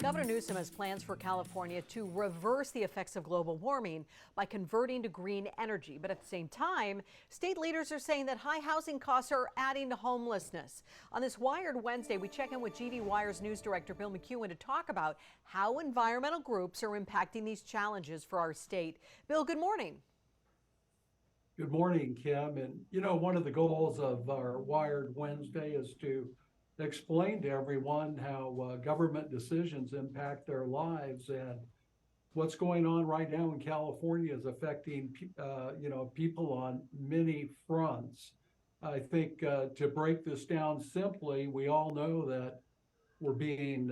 Governor Newsom has plans for California to reverse the effects of global warming by converting to green energy. But at the same time, state leaders are saying that high housing costs are adding to homelessness. On this Wired Wednesday, we check in with GV Wire's news director Bill McEwen to talk about how environmental groups are impacting these challenges for our state. Bill, good morning. Good morning, Kim. And one of the goals of our Wired Wednesday is to explain to everyone how government decisions impact their lives, and what's going on right now in California is affecting people on many fronts. I think to break this down simply, we all know that we're being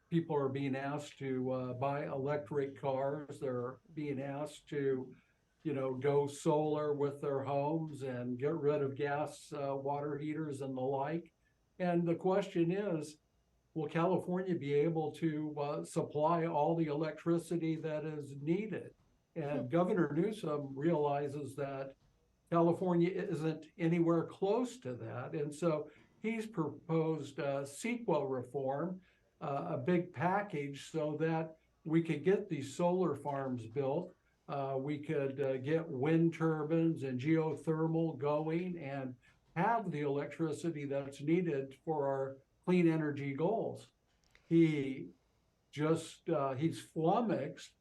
people are being asked to buy electric cars. They're being asked to go solar with their homes and get rid of gas water heaters and the like. And the question is, will California be able to supply all the electricity that is needed? And Governor Newsom realizes that California isn't anywhere close to that. And so he's proposed CEQA reform, a big package so that we could get these solar farms built. We could get wind turbines and geothermal going and have the electricity that's needed for our clean energy goals. He he's flummoxed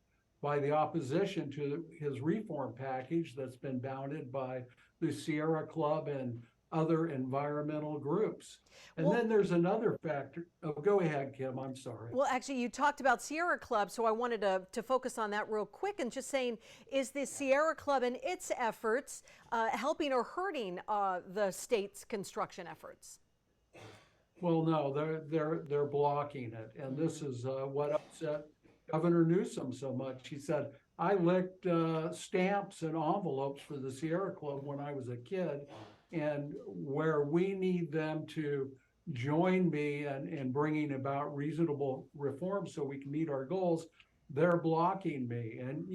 by the opposition to his reform package that's been bounded by the Sierra Club and other environmental groups. And then there's another factor. Oh, go ahead, Kim. I'm sorry. Well, actually, you talked about Sierra Club, so I wanted to focus on that real quick and just saying, is the Sierra Club and its efforts helping or hurting the state's construction efforts? Well, no, they're blocking it, and this is what upset Governor Newsom so much. He said, "I licked stamps and envelopes for the Sierra Club when I was a kid, and where we need them to join me in bringing about reasonable reforms so we can meet our goals, they're blocking me." And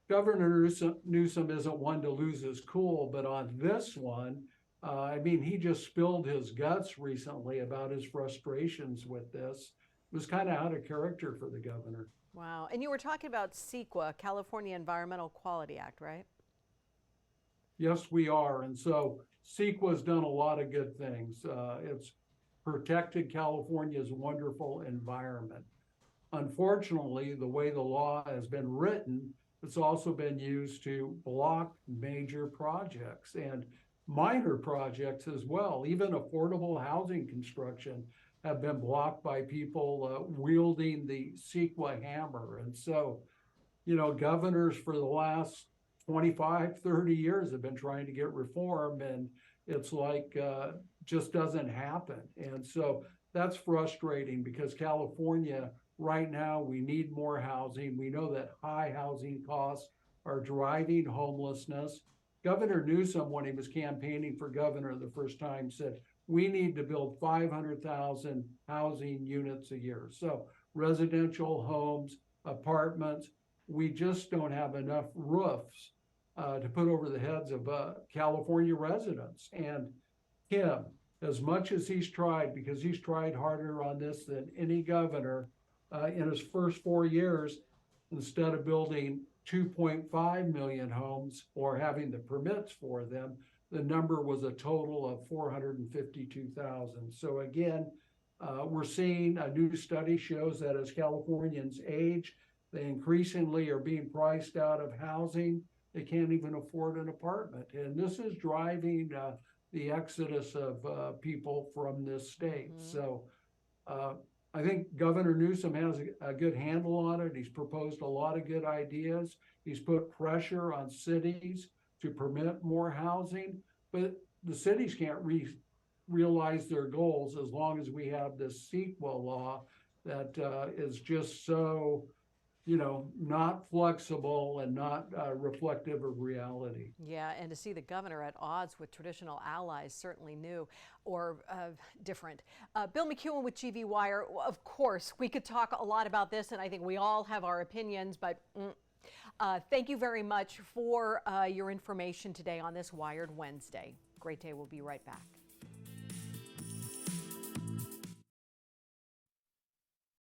Governor Newsom isn't one to lose his cool, but on this one. He just spilled his guts recently about his frustrations with this. It was kind of out of character for the governor. Wow. And you were talking about CEQA, California Environmental Quality Act, right? Yes, we are. And so CEQA has done a lot of good things. It's protected California's wonderful environment. Unfortunately, the way the law has been written, it's also been used to block major projects and minor projects as well. Even affordable housing construction have been blocked by people wielding the CEQA hammer. And so, governors for the last 25, 30 years have been trying to get reform, and it's like just doesn't happen. And so that's frustrating because California right now, we need more housing. We know that high housing costs are driving homelessness. Governor Newsom, when he was campaigning for governor the first time, said, we need to build 500,000 housing units a year. So residential homes, apartments, we just don't have enough roofs to put over the heads of California residents. And Kim, as much as he's tried, because he's tried harder on this than any governor in his first 4 years, instead of building 2.5 million homes or having the permits for them, the number was a total of 452,000. So again, we're seeing a new study shows that as Californians age, they increasingly are being priced out of housing. They can't even afford an apartment. And this is driving the exodus of people from this state. So I think Governor Newsom has a good handle on it. He's proposed a lot of good ideas. He's put pressure on cities to permit more housing, but the cities can't realize their goals as long as we have this CEQA law that is just so, not flexible and not reflective of reality. Yeah, and to see the governor at odds with traditional allies, certainly new or different. Bill McEwen with GV Wire. Of course, we could talk a lot about this, and I think we all have our opinions, but thank you very much for your information today on this Wired Wednesday. Great day. We'll be right back.